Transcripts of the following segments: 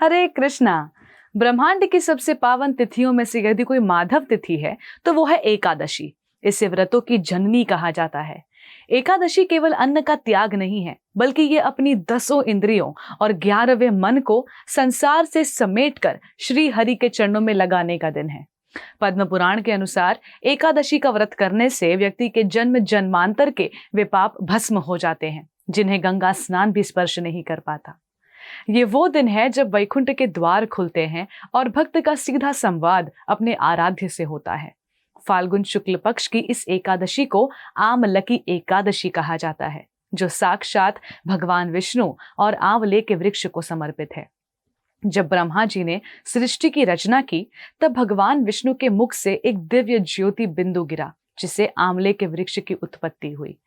हरे कृष्णा। ब्रह्मांड की सबसे पावन तिथियों में से यदि कोई माधव तिथि है तो वो है एकादशी। इसे व्रतों की जननी कहा जाता है। एकादशी केवल अन्न का त्याग नहीं है, बल्कि ये अपनी 10 इंद्रियों और 11वें मन को संसार से समेटकर श्री हरि के चरणों में लगाने का दिन है। पद्म पुराण के अनुसार एकादशी का व्रत करने से व्यक्ति के जन्म जन्मांतर के वे पाप भस्म हो जाते हैं, जिन्हें गंगा स्नान भी स्पर्श नहीं कर पाता। ये वो दिन है जब वैकुंठ के द्वार खुलते हैं और भक्त का सीधा संवाद अपने आराध्य से होता है। फाल्गुन शुक्ल पक्ष की इस एकादशी को आमलकी एकादशी कहा जाता है, जो साक्षात भगवान विष्णु और आंवले के वृक्ष को समर्पित है। जब ब्रह्मा जी ने सृष्टि की रचना की, तब भगवान विष्णु के मुख से एक दिव्य ज्योति बिंदु गिरा, जिसे आंवले के वृक्ष की उत्पत्ति हुई।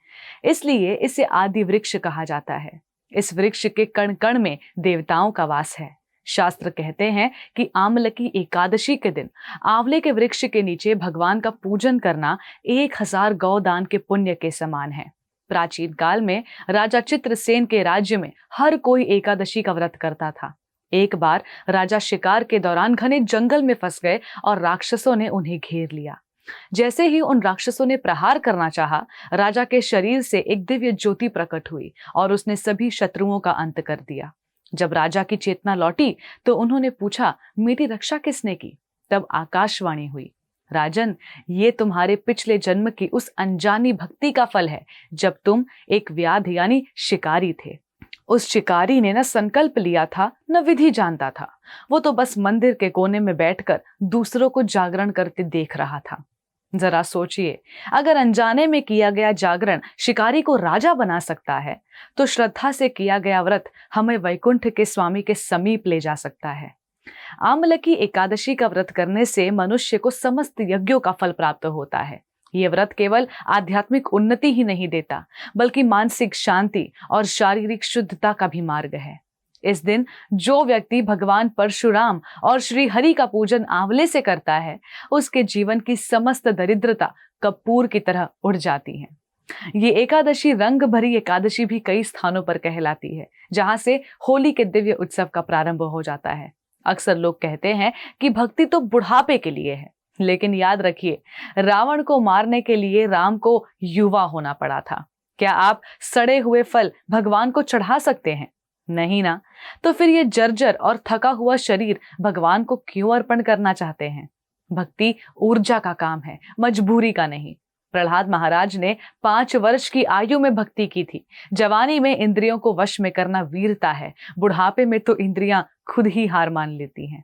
इसलिए इसे आदि वृक्ष कहा जाता है। इस वृक्ष के कण कण में देवताओं का वास है। शास्त्र कहते हैं कि आमलकी एकादशी के दिन आंवले के वृक्ष के नीचे भगवान का पूजन करना 1000 गौदान के पुण्य के समान है। प्राचीन काल में राजा चित्रसेन के राज्य में हर कोई एकादशी का व्रत करता था। एक बार राजा शिकार के दौरान घने जंगल में फंस गए और राक्षसों ने उन्हें घेर लिया। जैसे ही उन राक्षसों ने प्रहार करना चाहा, राजा के शरीर से एक दिव्य ज्योति प्रकट हुई और उसने सभी शत्रुओं का अंत कर दिया। जब राजा की चेतना लौटी तो उन्होंने पूछा, मेरी रक्षा किसने की? तब आकाशवाणी हुई, राजन, ये तुम्हारे पिछले जन्म की उस अनजानी भक्ति का फल है, जब तुम एक व्याध यानी शिकारी थे। उस शिकारी ने न संकल्प लिया था, न विधि जानता था। वो तो बस मंदिर के कोने में बैठकर दूसरों को जागरण करते देख रहा था। जरा सोचिए, अगर अनजाने में किया गया जागरण शिकारी को राजा बना सकता है, तो श्रद्धा से किया गया व्रत हमें वैकुंठ के स्वामी के समीप ले जा सकता है। आमलकी एकादशी का व्रत करने से मनुष्य को समस्त यज्ञों का फल प्राप्त होता है। ये व्रत केवल आध्यात्मिक उन्नति ही नहीं देता, बल्कि मानसिक शांति और शारीरिक शुद्धता का भी मार्ग है। इस दिन जो व्यक्ति भगवान परशुराम और श्री हरि का पूजन आंवले से करता है, उसके जीवन की समस्त दरिद्रता कपूर की तरह उड़ जाती है। ये एकादशी रंग भरी एकादशी भी कई स्थानों पर कहलाती है, जहां से होली के दिव्य उत्सव का प्रारंभ हो जाता है। अक्सर लोग कहते हैं कि भक्ति तो बुढ़ापे के लिए है, लेकिन याद रखिए, रावण को मारने के लिए राम को युवा होना पड़ा था। क्या आप सड़े हुए फल भगवान को चढ़ा सकते हैं? नहीं ना। तो फिर ये जर्जर और थका हुआ शरीर भगवान को क्यों अर्पण करना चाहते हैं? भक्ति ऊर्जा का काम है, मजबूरी का नहीं। प्रहलाद महाराज ने 5 वर्ष की आयु में भक्ति की थी। जवानी में इंद्रियों को वश में करना वीरता है, बुढ़ापे में तो इंद्रियां खुद ही हार मान लेती हैं।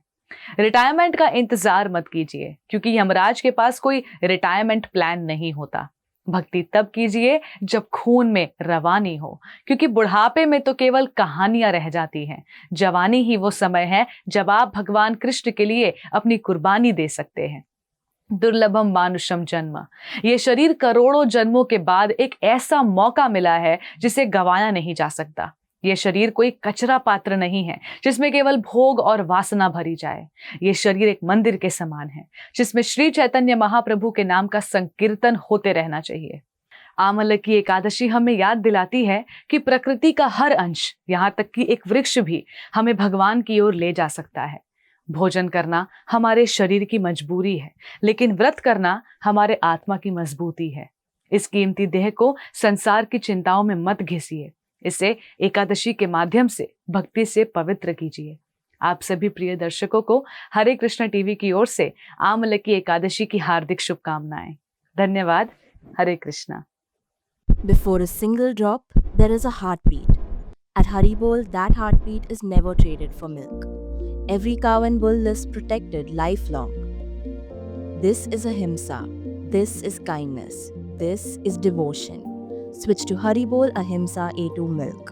रिटायरमेंट का इंतजार मत कीजिए, क्योंकि यमराज के पास कोई रिटायरमेंट प्लान नहीं होता। भक्ति तब कीजिए जब खून में रवानी हो, क्योंकि बुढ़ापे में तो केवल कहानियां रह जाती हैं। जवानी ही वो समय है जब आप भगवान कृष्ण के लिए अपनी कुर्बानी दे सकते हैं। दुर्लभम मानुषम जन्म, ये शरीर करोड़ों जन्मों के बाद एक ऐसा मौका मिला है जिसे गंवाया नहीं जा सकता। ये शरीर कोई कचरा पात्र नहीं है जिसमें केवल भोग और वासना भरी जाए। ये शरीर एक मंदिर के समान है, जिसमें श्री चैतन्य महाप्रभु के नाम का संकीर्तन होते रहना चाहिए। आमलकी एकादशी हमें याद दिलाती है कि प्रकृति का हर अंश, यहाँ तक कि एक वृक्ष भी, हमें भगवान की ओर ले जा सकता है। भोजन करना हमारे शरीर की मजबूरी है, लेकिन व्रत करना हमारे आत्मा की मजबूती है। इस कीमती देह को संसार की चिंताओं में मत घिसिए। इसे एकादशी के माध्यम से भक्ति से पवित्र कीजिए। आप सभी प्रिय दर्शकों को हरे कृष्ण टीवी की ओर से आमलकी एकादशी की हार्दिक शुभकामनाएं। धन्यवाद। हरे Krishna. Before a single drop, there is a heartbeat. At Haribol, that heartbeat is never traded for milk. Every cow and bull is protected lifelong. This is ahimsa. This is kindness. This is devotion. Switch to Haribol Ahimsa A2 Milk.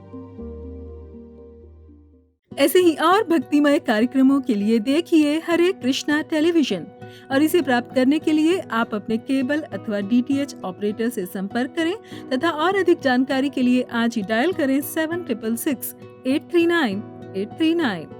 ऐसे ही और भक्तिमय कार्यक्रमों के लिए देखिए हरे Krishna television, और इसे प्राप्त करने के लिए आप अपने केबल अथवा DTH ऑपरेटर से संपर्क करें तथा और अधिक जानकारी के लिए आज ही डायल करें 7666 839 839।